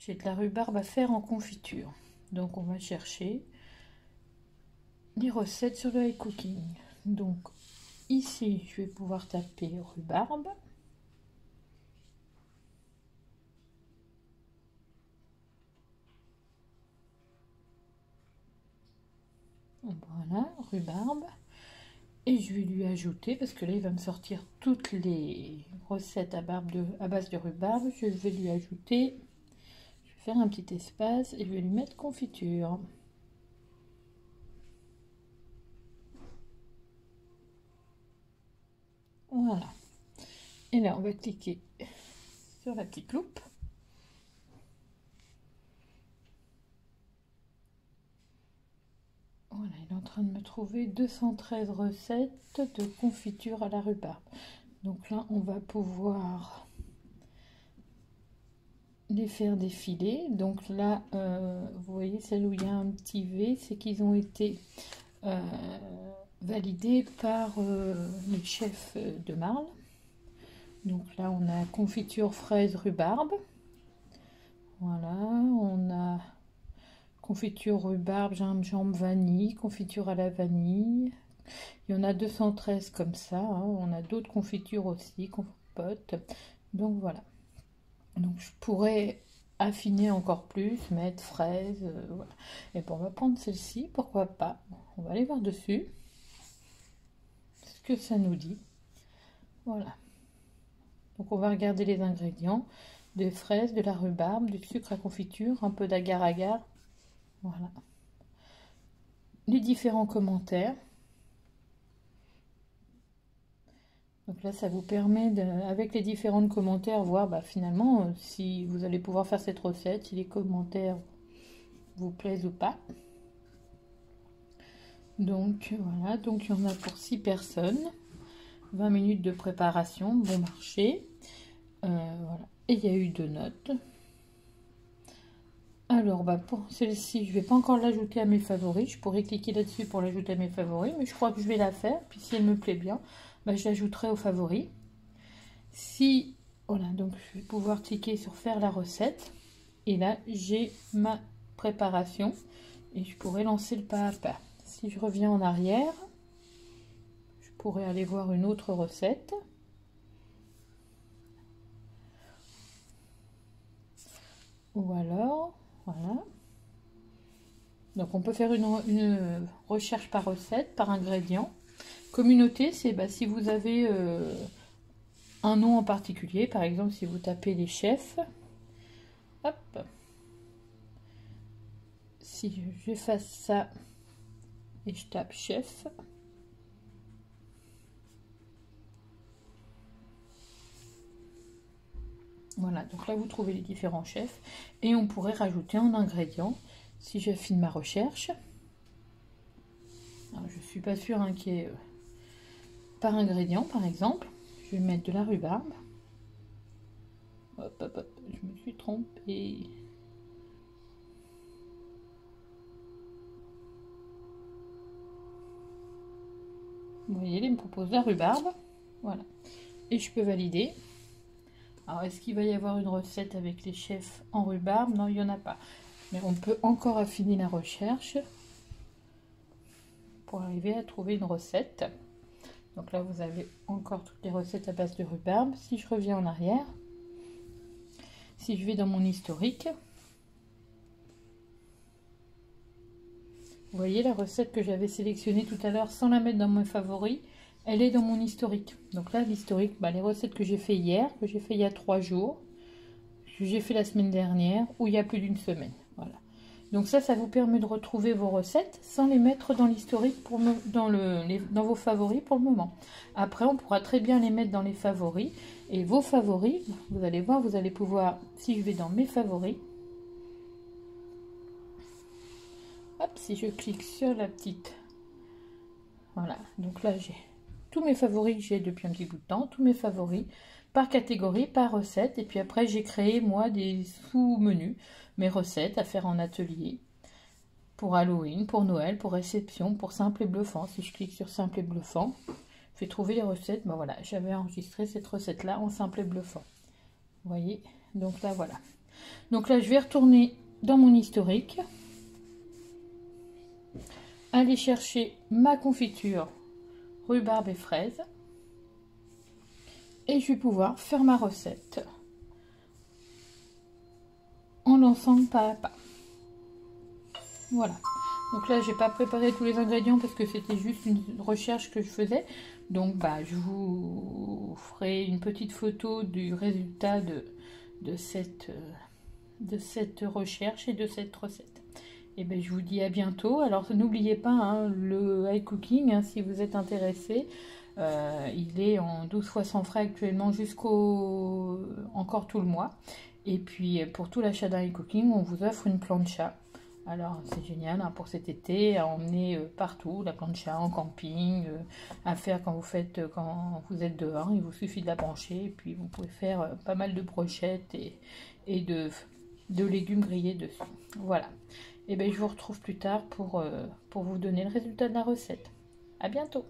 j'ai de la rhubarbe à faire en confiture. Donc on va chercher les recettes sur le iCooking. Donc ici, je vais pouvoir taper rhubarbe. Voilà, rhubarbe. Et je vais lui ajouter, parce que là il va me sortir toutes les recettes à base de rhubarbe, je vais lui ajouter, je vais faire un petit espace et je vais lui mettre confiture. Voilà. Et là on va cliquer sur la petite loupe. Voilà, il est en train de me trouver 213 recettes de confiture à la rhubarbe. Donc là, on va pouvoir les faire défiler. Donc là, vous voyez, celle où il y a un petit V, c'est qu'ils ont été validés par les chefs de Marle. Donc là, on a confiture fraise rhubarbe. Voilà, on a confiture rhubarbe, gingembre, vanille, confiture à la vanille. Il y en a 213 comme ça, hein. On a d'autres confitures aussi, compote. Donc voilà. Donc je pourrais affiner encore plus, mettre fraises, voilà. Et bon, on va prendre celle-ci, pourquoi pas. On va aller voir dessus ce que ça nous dit. Voilà. Donc on va regarder les ingrédients. Des fraises, de la rhubarbe, du sucre à confiture, un peu d'agar-agar. Voilà. Les différents commentaires. Donc là, ça vous permet, avec les différents commentaires, voir finalement si vous allez pouvoir faire cette recette, si les commentaires vous plaisent ou pas. Donc voilà, donc il y en a pour 6 personnes. 20 minutes de préparation, bon marché. Voilà. Et il y a eu 2 notes. Alors, pour celle-ci, je ne vais pas encore l'ajouter à mes favoris. Je pourrais cliquer là-dessus pour l'ajouter à mes favoris, mais je crois que je vais la faire. Puis si elle me plaît bien, je l'ajouterai aux favoris. Si, voilà, donc je vais pouvoir cliquer sur faire la recette. Et là, j'ai ma préparation. Et je pourrais lancer le pas à pas. Si je reviens en arrière, je pourrais aller voir une autre recette. Ou alors, voilà. Donc on peut faire une recherche par recette, par ingrédient. Communauté, c'est si vous avez un nom en particulier, par exemple si vous tapez les chefs, hop, si j'efface ça et je tape chef, voilà, donc là vous trouvez les différents chefs et on pourrait rajouter un ingrédient si j'affine ma recherche. Alors, je suis pas sûre qu'il y ait par ingrédient, par exemple, je vais mettre de la rhubarbe. Hop, hop, hop, je me suis trompée. Vous voyez, il me propose la rhubarbe. Voilà. Et je peux valider. Alors, est-ce qu'il va y avoir une recette avec les chefs en rhubarbe? Non, il n'y en a pas. Mais on peut encore affiner la recherche pour arriver à trouver une recette. Donc là, vous avez encore toutes les recettes à base de rhubarbe. Si je reviens en arrière, si je vais dans mon historique, vous voyez la recette que j'avais sélectionnée tout à l'heure sans la mettre dans mes favoris, elle est dans mon historique. Donc là, l'historique, les recettes que j'ai fait hier, que j'ai fait il y a 3 jours, que j'ai fait la semaine dernière, ou il y a plus d'une semaine. Voilà. Donc ça vous permet de retrouver vos recettes sans les mettre dans l'historique, dans vos favoris pour le moment. Après, on pourra très bien les mettre dans les favoris. Et vos favoris, vous allez voir, vous allez pouvoir, si je vais dans mes favoris, hop, si je clique sur la petite, voilà, donc là j'ai tous mes favoris que j'ai depuis un petit bout de temps, tous mes favoris par catégorie, par recette, et puis après j'ai créé moi des sous-menus, mes recettes à faire en atelier, pour Halloween, pour Noël, pour réception, pour simple et bluffant. Si je clique sur simple et bluffant, je vais trouver les recettes, voilà, j'avais enregistré cette recette là en simple et bluffant, vous voyez, donc là voilà. Donc là, je vais retourner dans mon historique, aller chercher ma confiture rhubarbe et fraise, et je vais pouvoir faire ma recette en lançant pas à pas. Voilà. Donc là, j'ai pas préparé tous les ingrédients parce que c'était juste une recherche que je faisais. Donc bah, je vous ferai une petite photo du résultat de cette recherche et de cette recette. Et ben je vous dis à bientôt. Alors n'oubliez pas hein, le iCooking, hein, si vous êtes intéressé. Il est en 12 fois sans frais actuellement jusqu'au encore tout le mois. Et puis pour tout l'achat d'un iCooking, on vous offre une plancha. Alors c'est génial hein, pour cet été, à emmener partout, la plancha en camping, à faire quand vous êtes dehors. Il vous suffit de la brancher et puis vous pouvez faire pas mal de brochettes et de légumes grillés dessus. Voilà. Et bien je vous retrouve plus tard pour vous donner le résultat de la recette. À bientôt!